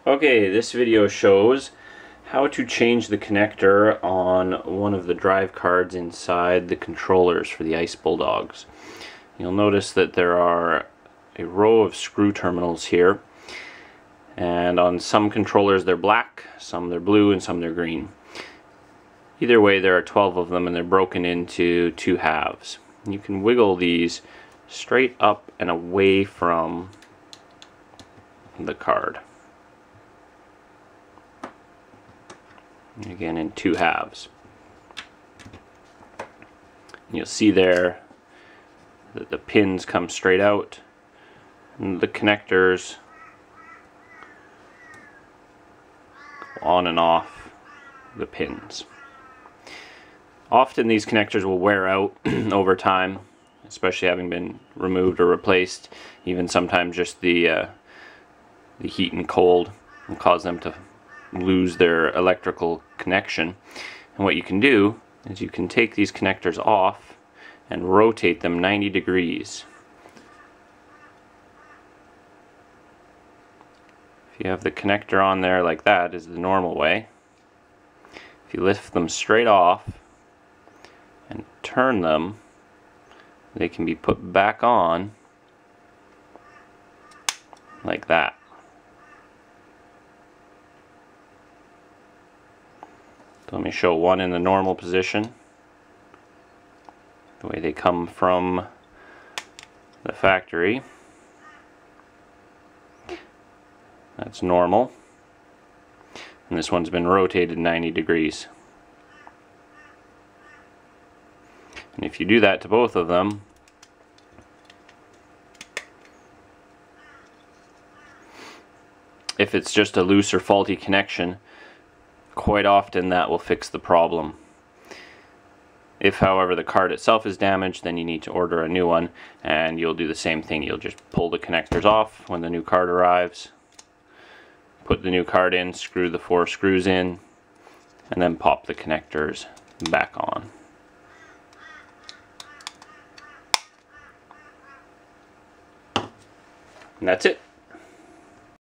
Okay, this video shows how to change the connector on one of the drive cards inside the controllers for the Ice Bulldogs. You'll notice that there are a row of screw terminals here, and on some controllers they're black, some they're blue, and some they're green. Either way, there are 12 of them and they're broken into two halves. You can wiggle these straight up and away from the card. Again, in two halves. And you'll see there that the pins come straight out and the connectors go on and off the pins. Often these connectors will wear out over time, especially having been removed or replaced. Even sometimes just the heat and cold will cause them to lose their electrical connection. And what you can do is you can take these connectors off and rotate them 90 degrees. If you have the connector on there like that is the normal way. If you lift them straight off and turn them, they can be put back on like that. So let me show one in the normal position, the way they come from the factory. That's normal. And this one's been rotated 90 degrees. And if you do that to both of them, if it's just a loose or faulty connection, quite often that will fix the problem. If, however, the card itself is damaged, then you need to order a new one, and you'll do the same thing. You'll just pull the connectors off when the new card arrives, put the new card in, screw the 4 screws in, and then pop the connectors back on. And that's it.